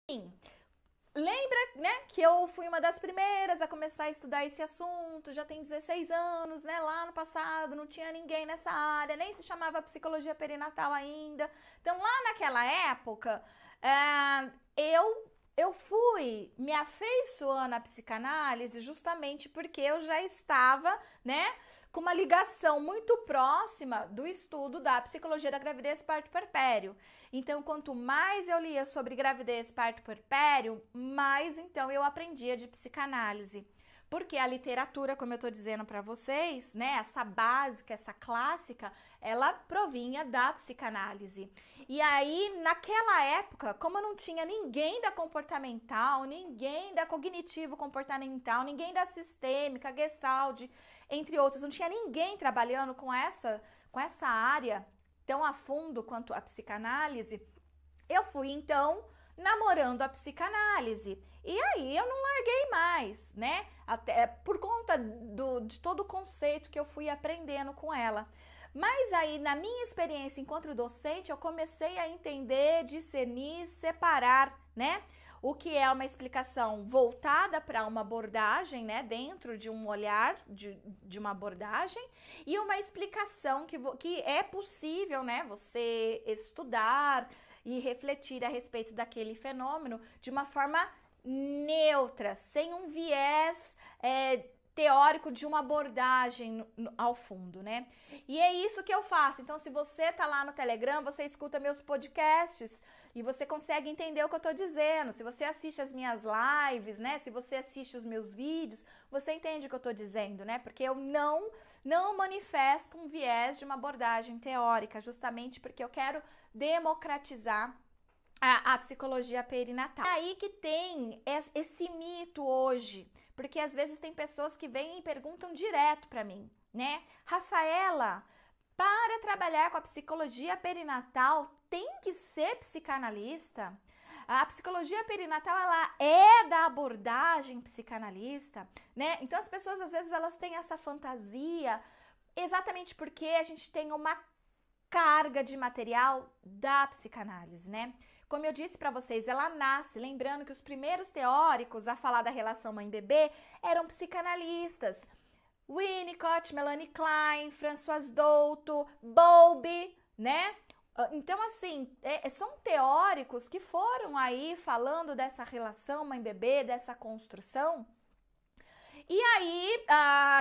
Sim. Lembra, né, que eu fui uma das primeiras a começar a estudar esse assunto, já tem 16 anos, né, lá no passado não tinha ninguém nessa área, nem se chamava psicologia perinatal ainda. Então, lá naquela época, eu fui me afeiçoando à psicanálise justamente porque eu já estava, né, com uma ligação muito próxima do estudo da psicologia da gravidez e parto puerpério. Então, quanto mais eu lia sobre gravidez, parto puerpério, mais então eu aprendia de psicanálise. Porque a literatura, como eu tô dizendo para vocês, né, essa básica, essa clássica, ela provinha da psicanálise. E aí, naquela época, como eu não tinha ninguém da comportamental, ninguém da cognitivo comportamental, ninguém da sistêmica, gestalt, entre outros, não tinha ninguém trabalhando com essa área tão a fundo quanto a psicanálise, eu fui então namorando a psicanálise. E aí eu não larguei mais, né? Até por conta de todo o conceito que eu fui aprendendo com ela. Mas aí, na minha experiência enquanto docente, eu comecei a entender, discernir, separar, né? O que é uma explicação voltada para uma abordagem, né? Dentro de um olhar de uma abordagem, e uma explicação que é possível, né? Você estudar e refletir a respeito daquele fenômeno de uma forma neutra, sem um viés teórico de uma abordagem ao fundo, né? E é isso que eu faço. Então, se você tá lá no Telegram, você escuta meus podcasts e você consegue entender o que eu tô dizendo. Se você assiste as minhas lives, né? Se você assiste os meus vídeos, você entende o que eu tô dizendo, né? Porque eu não manifesto um viés de uma abordagem teórica, justamente porque eu quero democratizar a psicologia perinatal. É aí que tem esse mito hoje, porque às vezes tem pessoas que vêm e perguntam direto para mim, né? Rafaela, para trabalhar com a psicologia perinatal, tem que ser psicanalista? A psicologia perinatal, ela é da abordagem psicanalista, né? Então as pessoas às vezes elas têm essa fantasia exatamente porque a gente tem uma carga de material da psicanálise, né? Como eu disse para vocês, ela nasce, lembrando que os primeiros teóricos a falar da relação mãe-bebê eram psicanalistas. Winnicott, Melanie Klein, François Douto, Bowlby, né? Então, assim, são teóricos que foram aí falando dessa relação mãe-bebê, dessa construção. E aí,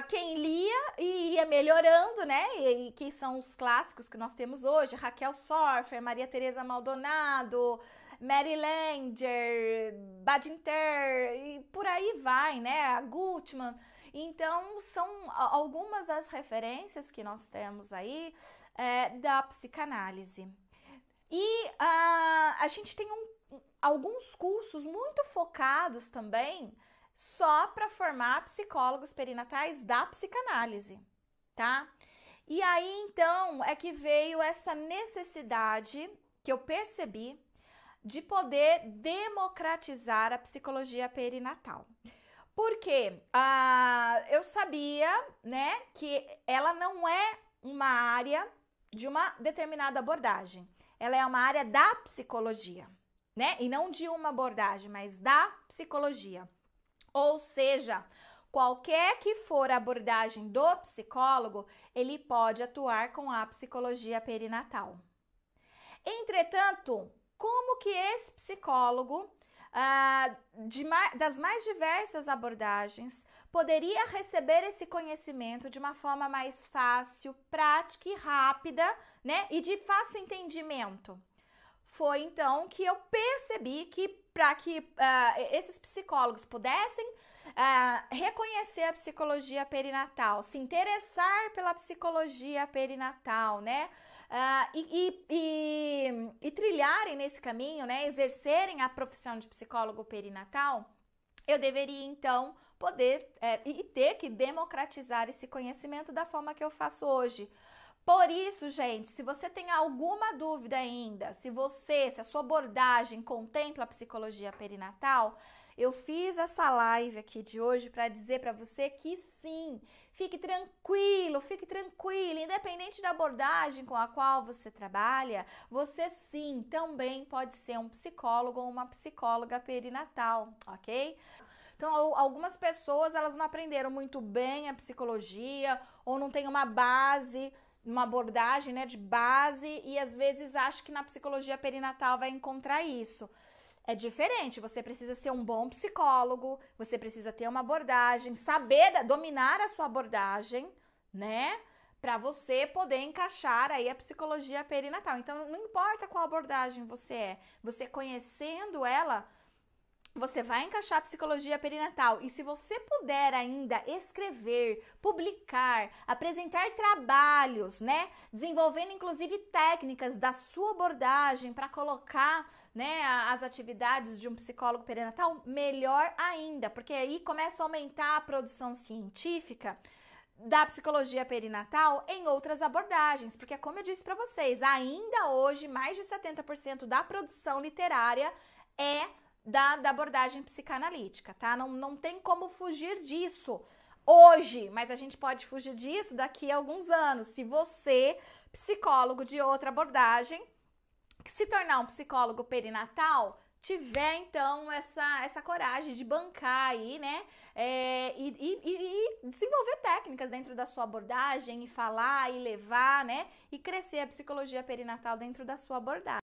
quem lia e ia melhorando, né? E que são os clássicos que nós temos hoje: Raquel Sorfer, Maria Tereza Maldonado, Mary Langer, Badinter, e por aí vai, né? A Gutmann. Então, são algumas das referências que nós temos aí da psicanálise. E a gente tem alguns cursos muito focados também só para formar psicólogos perinatais da psicanálise, tá? E aí então é que veio essa necessidade que eu percebi de poder democratizar a psicologia perinatal. Porque eu sabia, né, que ela não é uma área de uma determinada abordagem. Ela é uma área da psicologia, né? E não de uma abordagem, mas da psicologia. Ou seja, qualquer que for a abordagem do psicólogo, ele pode atuar com a psicologia perinatal. Entretanto, como que esse psicólogo, das mais diversas abordagens, poderia receber esse conhecimento de uma forma mais fácil, prática e rápida, né? E de fácil entendimento? Foi então que eu percebi que para que esses psicólogos pudessem reconhecer a psicologia perinatal, se interessar pela psicologia perinatal, né? E trilharem nesse caminho, né? Exercerem a profissão de psicólogo perinatal, eu deveria então poder e ter que democratizar esse conhecimento da forma que eu faço hoje. Por isso, gente, se você tem alguma dúvida ainda, se a sua abordagem contempla a psicologia perinatal, eu fiz essa live aqui de hoje para dizer para você que sim, fique tranquilo, independente da abordagem com a qual você trabalha, você sim também pode ser um psicólogo ou uma psicóloga perinatal, ok? Então, algumas pessoas, elas não aprenderam muito bem a psicologia ou não têm uma base, uma abordagem, né, de base, e às vezes acha que na psicologia perinatal vai encontrar isso. É diferente, você precisa ser um bom psicólogo, você precisa ter uma abordagem, saber dominar a sua abordagem, né? Para você poder encaixar aí a psicologia perinatal. Então, não importa qual abordagem você conhecendo ela, você vai encaixar a psicologia perinatal. E se você puder ainda escrever, publicar, apresentar trabalhos, né? Desenvolvendo inclusive técnicas da sua abordagem para colocar, né, as atividades de um psicólogo perinatal, melhor ainda, porque aí começa a aumentar a produção científica da psicologia perinatal em outras abordagens, porque como eu disse para vocês, ainda hoje mais de 70% da produção literária é da abordagem psicanalítica, tá? Não tem como fugir disso hoje, mas a gente pode fugir disso daqui a alguns anos. Se você, psicólogo de outra abordagem, que se tornar um psicólogo perinatal, tiver então essa coragem de bancar aí, né? E desenvolver técnicas dentro da sua abordagem e falar e levar, né? E crescer a psicologia perinatal dentro da sua abordagem.